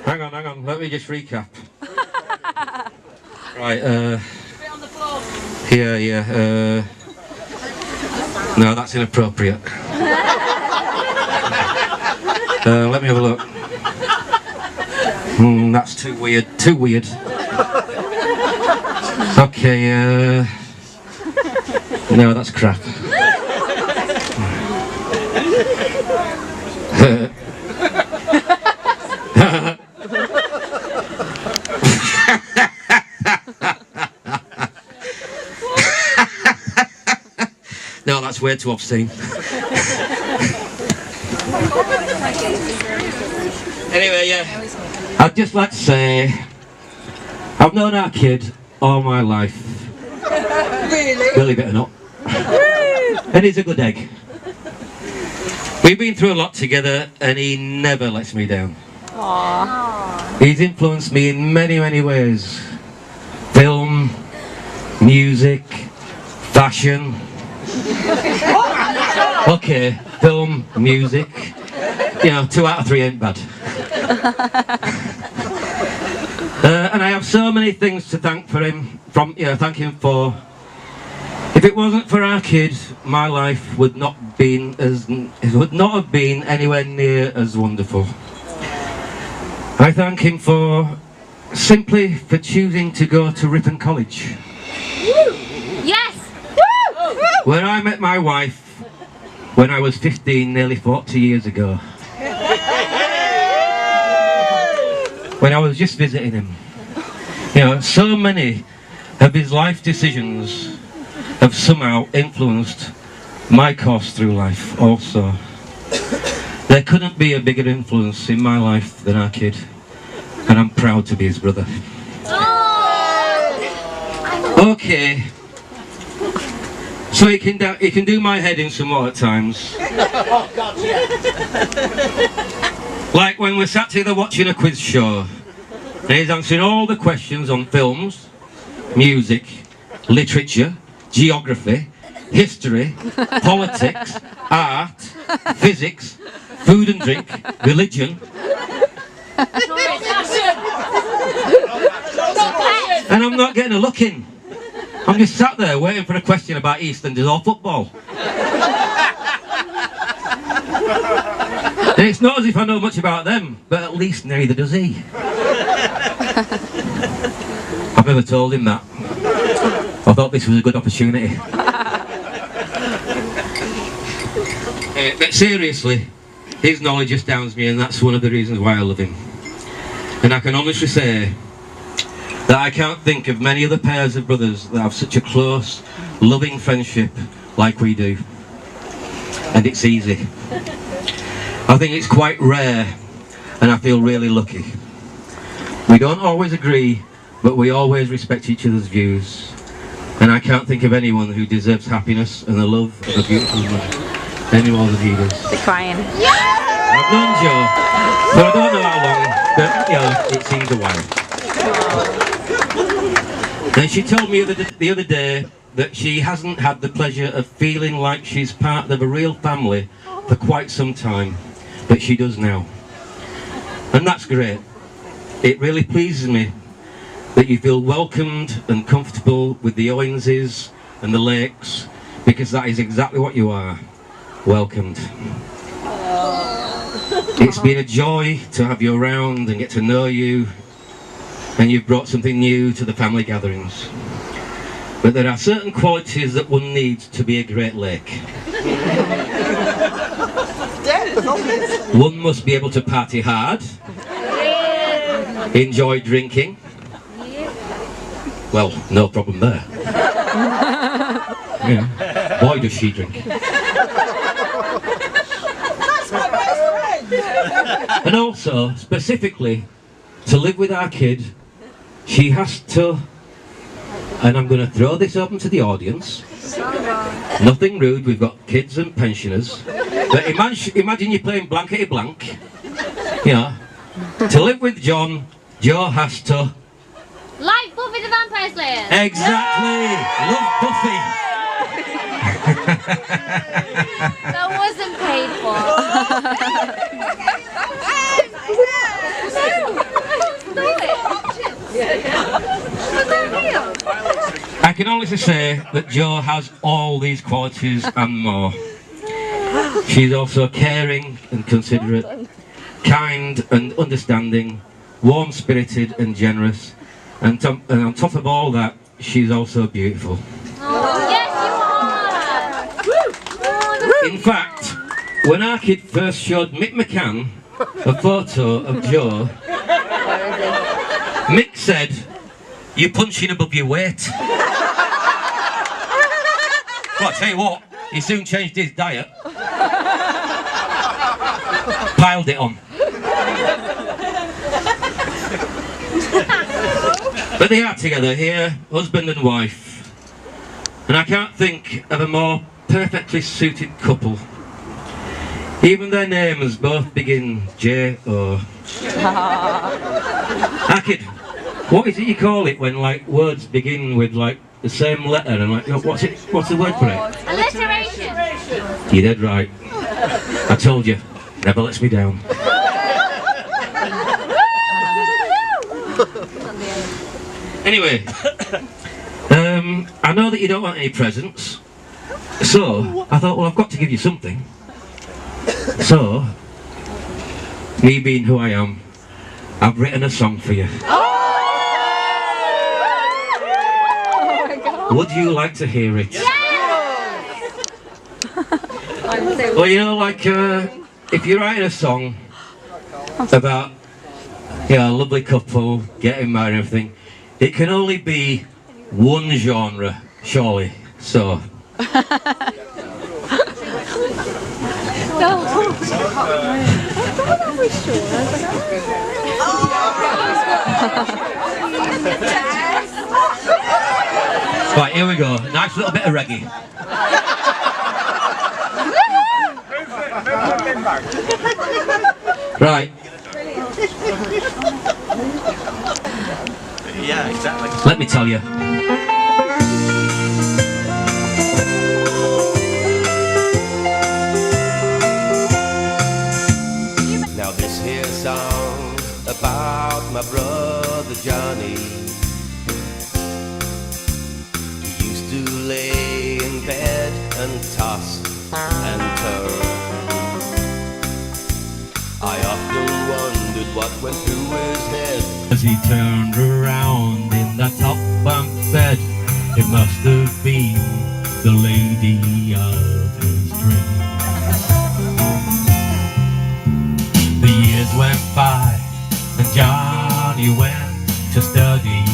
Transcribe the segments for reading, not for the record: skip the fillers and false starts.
Hang on, let me just recap. Right, yeah, no, that's inappropriate. Let me have a look. That's too weird, Okay, no, that's crap. No, that's way too obscene. Anyway, yeah, I'd just like to say I've known our kid all my life. Really? Believe it or not. And he's a good egg. We've been through a lot together and he never lets me down. Aww. He's influenced me in many, many ways. Film, music, fashion. Okay, film, music. You know, 2 out of 3 ain't bad. And I have so many things to thank thank him for. If it wasn't for our kid, my life would not have been anywhere near as wonderful. I thank him simply for choosing to go to Ripon College. Yes! Where I met my wife when I was 15, nearly 40 years ago. When I was just visiting him. You know, so many of his life decisions have somehow influenced my course through life also. There couldn't be a bigger influence in my life than our kid, and I'm proud to be his brother. Okay, so he can do my head in some more at times. Oh, God, yeah. Like when we're sat together watching a quiz show, and he's answering all the questions on films, music, literature, geography, history, politics, art, physics, food and drink, religion. And I'm not getting a look in. I'm just sat there waiting for a question about EastEnders or football. And it's not as if I know much about them, but at least neither does he. I've never told him that. I thought this was a good opportunity. But seriously, his knowledge astounds me, and that's one of the reasons why I love him. And I can honestly say that I can't think of many other pairs of brothers that have such a close, loving friendship like we do. And it's easy. I think it's quite rare, and I feel really lucky. We don't always agree, but we always respect each other's views. And I can't think of anyone who deserves happiness and the love of a beautiful woman any more than he does. They're crying. I've known Joe, but I don't know how long, but you know, it seems a while. And she told me the other day that she hasn't had the pleasure of feeling like she's part of a real family for quite some time, but she does now. And that's great. It really pleases me that you feel welcomed and comfortable with the Owenses and the Lakes, because that is exactly what you are, welcomed. It's been a joy to have you around and get to know you, and you've brought something new to the family gatherings. But there are certain qualities that one needs to be a Great Lake. One must be able to party hard, enjoy drinking. Well, no problem there. Yeah. Boy, does she drink. And also, specifically, to live with our kid, she has to, and I'm going to throw this open to the audience, nothing rude, we've got kids and pensioners, but imagine you're playing blankety blank, you know, to live with John, Joe has to... Like Buffy the Vampire Slayer! Exactly! Love Buffy! That wasn't paid for. can honestly say that Jo has all these qualities and more. She's also caring and considerate, kind and understanding, warm-spirited and generous, and on top of all that, she's also beautiful. Yes, you are. In fact, when our kid first showed Mick McCann a photo of Jo, Mick said, "You're punching above your weight." Well, I tell you what, he soon changed his diet. Piled it on. But they are together here, husband and wife. And I can't think of a more perfectly suited couple. Even their names both begin J-O. Akid, what is it you call it when like words begin with like the same letter and like what's the word for it? Alliteration. You're dead right. I told you, never lets me down. Anyway, I know that you don't want any presents, so I thought, well, I've got to give you something. So, me being who I am, I've written a song for you. Would you like to hear it? Well, you know, like, if you're writing a song about, you know, a lovely couple, getting married and everything, it can only be one genre, surely. So. Right, here we go. Nice little bit of reggae. Right. Yeah, exactly. Let me tell you. Now this here song about my brother Johnny. He used to lay in bed and toss and turn. I often wondered what went through his head As he turned around in that top bunk bed, it must have been the lady of his dreams. The years went by and Johnny went to study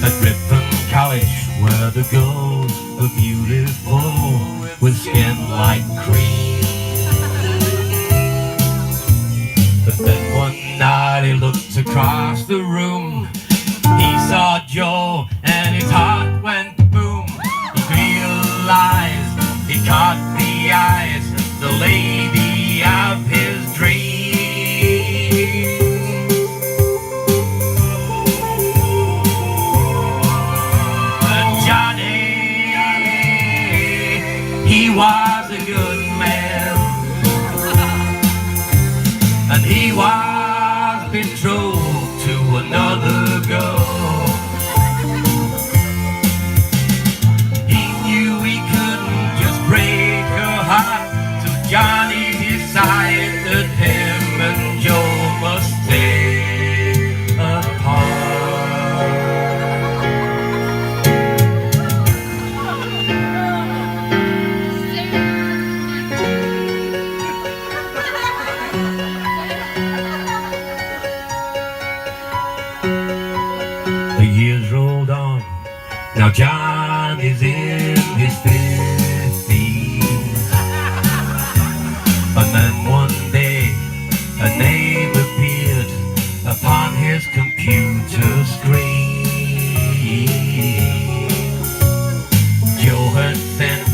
at Ripon College, where the girls were beautiful with skin like cream. But then one night he looked across the room. He saw Jo and his heart went boom. He realized he caught the eyes of the lady of his dreams. But Johnny, he was a good man. And he was betrothed to another girl. He knew he couldn't just break her heart, so Johnny decided that him and Jo must stay apart. The years rolled on. Now John is in his 50s. And then one day a name appeared upon his computer screen. Jo had sent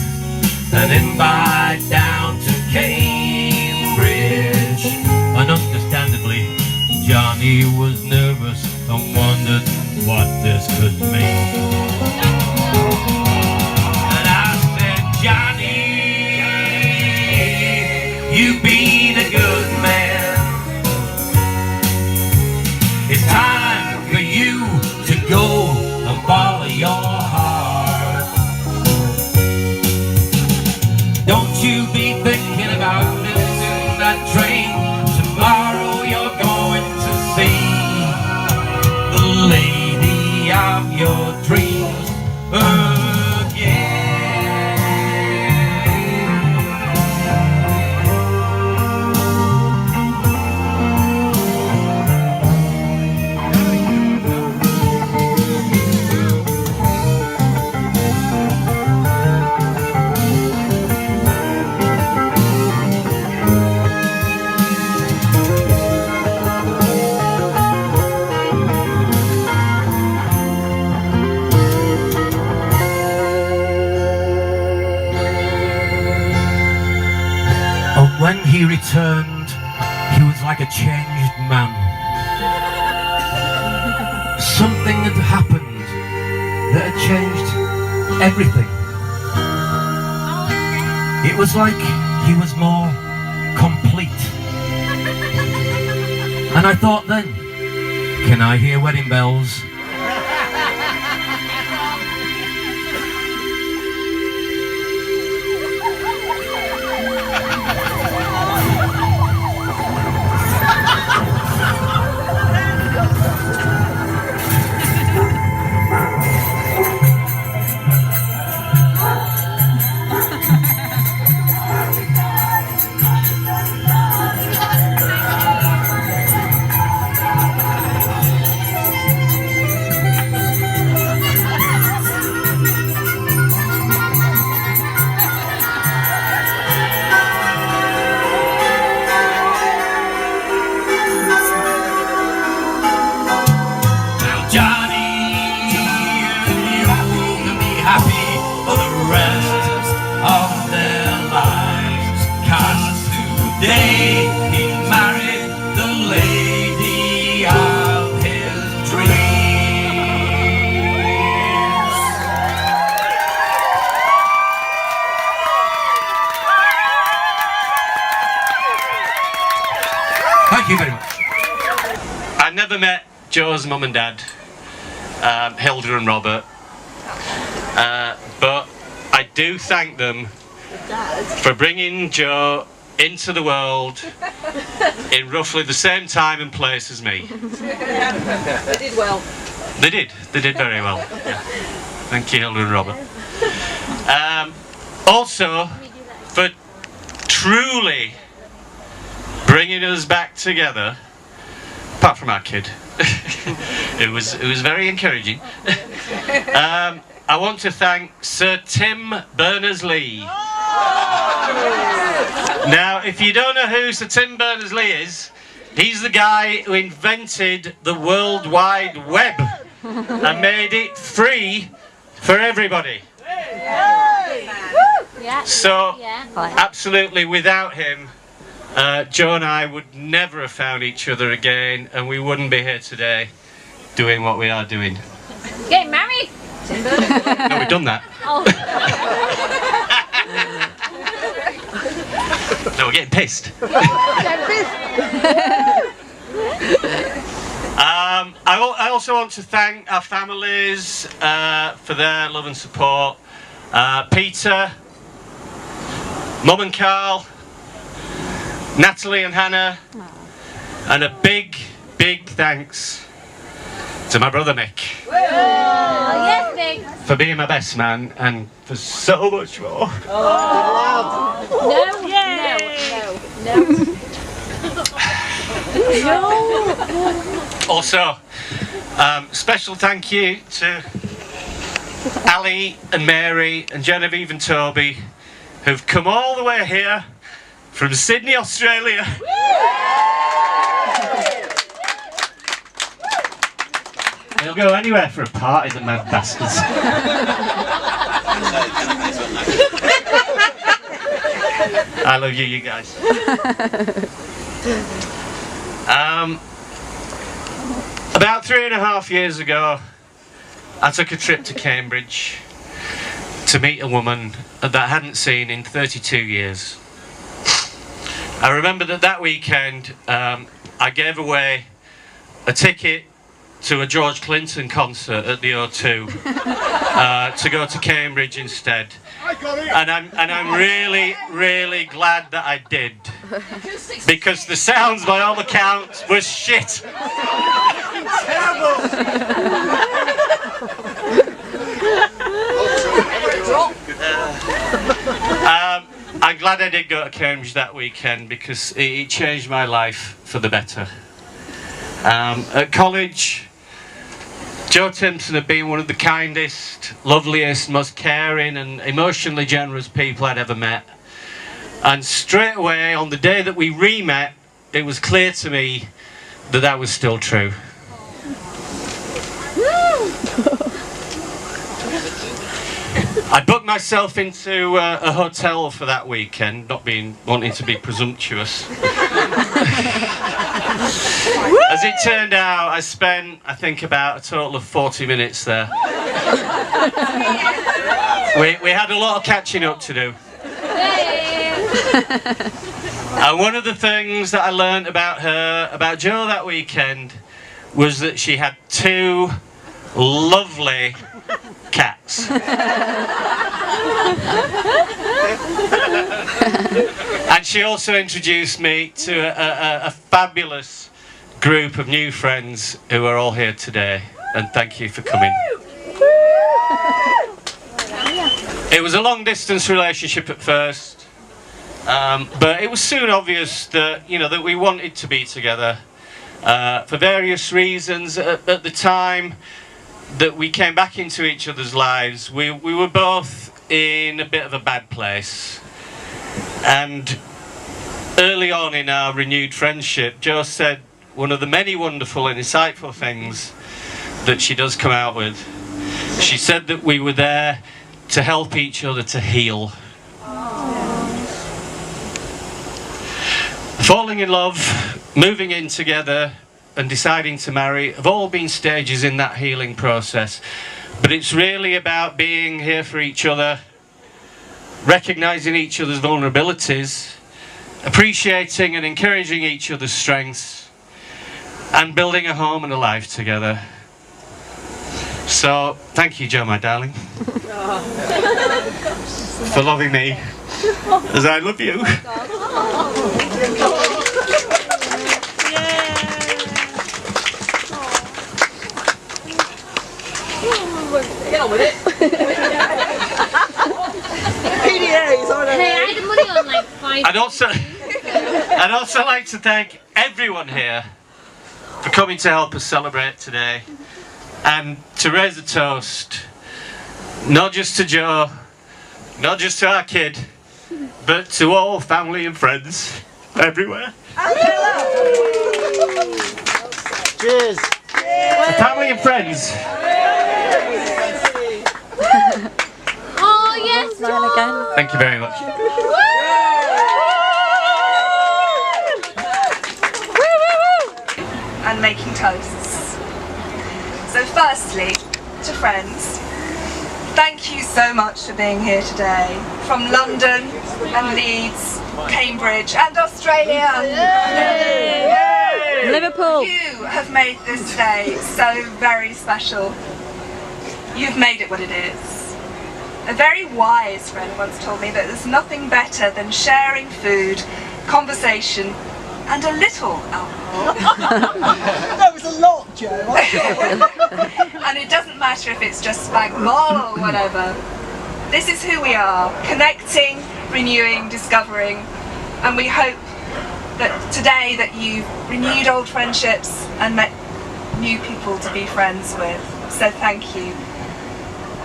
an invite down to Cambridge. And understandably, Johnny was nervous and wondered what this could mean. And I said, Johnny, you've been a good man. It's time for you to go you be thinking about missing that train? Tomorrow you're going to see the lady of your dreams again. When he returned, he was like a changed man. Something had happened that had changed everything. It was like he was more complete. And I thought then, can I hear wedding bells? He married the lady of his dreams. Thank you very much. I never met Joe's mum and dad, Hilda and Robert, but I do thank them for bringing Joe into the world in roughly the same time and place as me. They did well. They did very well. Yeah. Thank you, Hilda and Robert. Also, for truly bringing us back together, apart from our kid. it was very encouraging. I want to thank Sir Tim Berners-Lee. Now, if you don't know who Sir Tim Berners-Lee is, he's the guy who invented the World Wide Web and made it free for everybody. So, absolutely without him, Joe and I would never have found each other again, and we wouldn't be here today doing what we are doing. Getting married? No, we've done that. Oh. No, we're getting pissed. I also want to thank our families for their love and support. Peter, Mum and Carl, Natalie and Hannah, and a big thanks to my brother Nick. Oh, yes, Nick. For being my best man and for so much more. No. Also, special thank you to Ali and Mary and Genevieve and Toby, who've come all the way here from Sydney, Australia. They'll go anywhere for a party, the mad bastards. I love you guys. About 3.5 years ago, I took a trip to Cambridge to meet a woman that I hadn't seen in 32 years. I remember that weekend I gave away a ticket to a George Clinton concert at the O2 to go to Cambridge instead. And I'm really, really glad that I did. Because the sounds, by all accounts, was shit. I'm glad I did go to Cambridge that weekend because it changed my life for the better. At college, Joe Timpson had been one of the kindest, loveliest, most caring and emotionally generous people I'd ever met. And straight away, on the day that we re-met, it was clear to me that that was still true. I booked myself into a hotel for that weekend, not wanting to be presumptuous. As it turned out, I spent, I think, about a total of 40 minutes there. We had a lot of catching up to do. And one of the things that I learned about her, about Jo that weekend, was that she had 2 lovely cats. And she also introduced me to a fabulous group of new friends who are all here today, and thank you for coming. It was a long distance relationship at first, but it was soon obvious that, you know, that we wanted to be together for various reasons. At the time that we came back into each other's lives, we were both in a bit of a bad place. And early on in our renewed friendship, Jo said one of the many wonderful and insightful things that she does come out with. She said that we were there to help each other to heal. Falling in love, moving in together, and deciding to marry have all been stages in that healing process. But it's really about being here for each other, recognising each other's vulnerabilities, appreciating and encouraging each other's strengths, and building a home and a life together. So, thank you, Jo, my darling, for loving me as I love you. Get on with it. PDAs, I don't Hey, I had money on like 5. I'd also like to thank everyone here for coming to help us celebrate today, and to raise a toast, not just to Jo, not just to our kid, but to all family and friends everywhere. Cheers. To family and friends. Oh, yes, Jo. Thank you very much. And making toasts. So firstly, to friends, thank you so much for being here today. From London and Leeds, Cambridge and Australia. Yay! Liverpool. You have made this day so very special. You've made it what it is. A very wise friend once told me that there's nothing better than sharing food, conversation, and a little alcohol. That was a lot, Jo. And it doesn't matter if it's just spag bol or whatever. This is who we are, connecting, renewing, discovering, and we hope that today that you've renewed old friendships and met new people to be friends with. So thank you.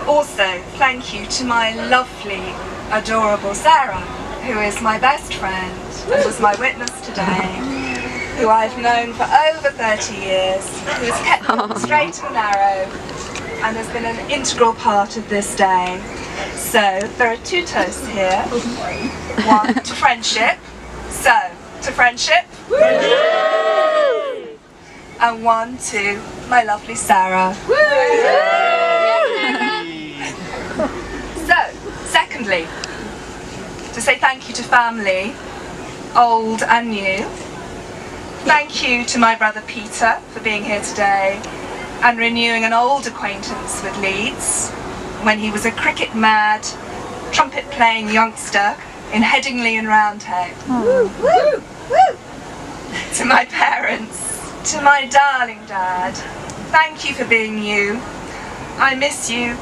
Also, thank you to my lovely, adorable Sarah, who is my best friend and was my witness today, who I've known for over 30 years, who has kept me on the straight and narrow and has been an integral part of this day. So, there are 2 toasts here. One to friendship. So, to friendship. And one to my lovely Sarah. So, secondly, to say thank you to family, old and new. Thank you to my brother Peter for being here today and renewing an old acquaintance with Leeds when he was a cricket mad trumpet-playing youngster in Headingley and Roundhead. To my parents, to my darling dad, thank you for being you. I miss you.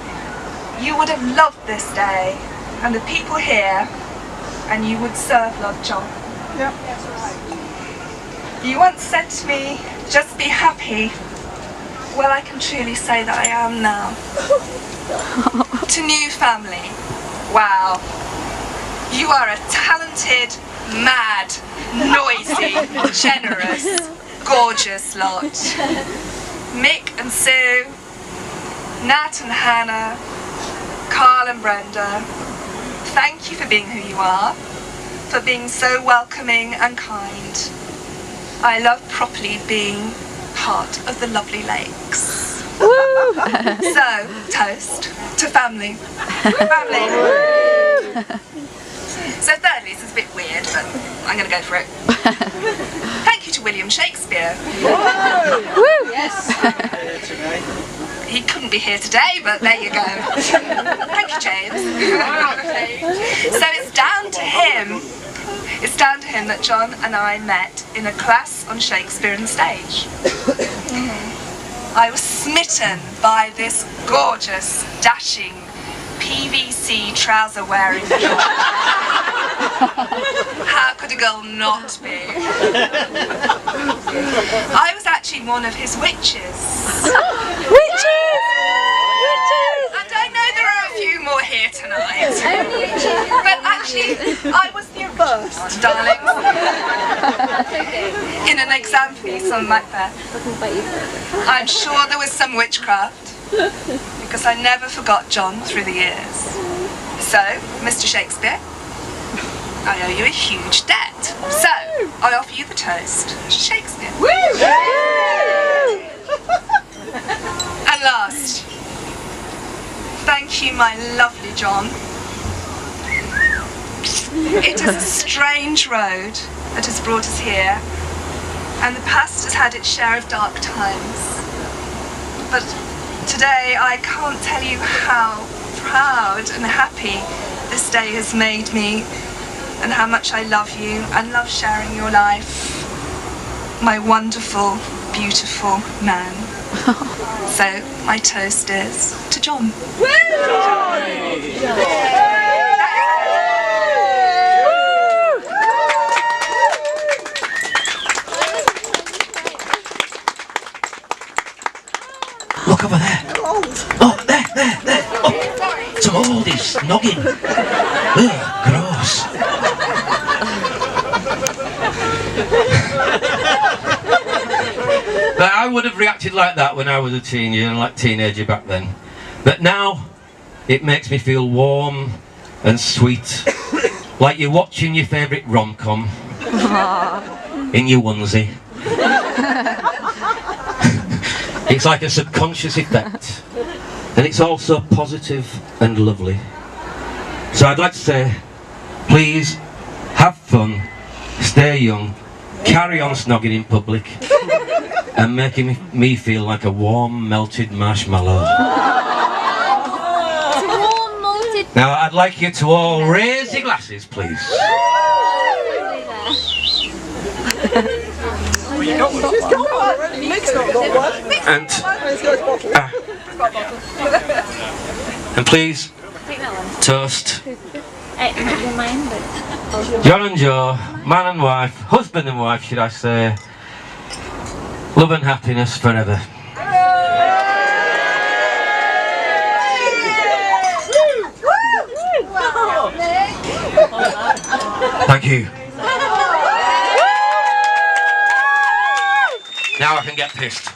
You would have loved this day, and the people here, and you would serve Lord John. Yep. You once said to me, just be happy. Well, I can truly say that I am now. To new family, wow. You are a talented, mad, noisy, generous, gorgeous lot. Mick and Sue, Nat and Hannah, Carl and Brenda, thank you for being who you are, for being so welcoming and kind. I love properly being part of the lovely lakes. So, toast to family. Family. So thirdly, this is a bit weird, but I'm going to go for it. Thank you to William Shakespeare. Yes. He couldn't be here today, but there you go. Thank you, James. So it's down to him. It's down to him that John and I met in a class on Shakespeare on stage. I was smitten by this gorgeous, dashing, PVC trouser wearing John. How could a girl not be? I was actually one of his witches. Witches! And I know there are a few more here tonight. But actually, I was the original one, darling. In an exam piece on Macbeth. I'm sure there was some witchcraft, because I never forgot John through the years. So, Mr. Shakespeare, I owe you a huge debt. So, I offer you the toast to Shakespeare. And last, thank you, my lovely John. It is a strange road that has brought us here, and the past has had its share of dark times. But today I can't tell you how proud and happy this day has made me, and how much I love you and love sharing your life. My wonderful, beautiful man. So my toast is to John. Look over there. Oh, there. Oh, some oldies snogging. Ugh, gross. But I would have reacted like that when I was a teenager back then. But now, it makes me feel warm and sweet. Like you're watching your favourite rom-com in your onesie. It's like a subconscious effect, and it's also positive and lovely. So I'd like to say, please have fun, stay young, carry on snogging in public, and making me feel like a warm, melted marshmallow. Warm malted. Now I'd like you to all raise your glasses, please. Mick's not got one. And please Take that one. toast Not mine, but. John and Joe, man and wife, husband and wife, should I say, love and happiness forever. Thank you. Now I can get pissed.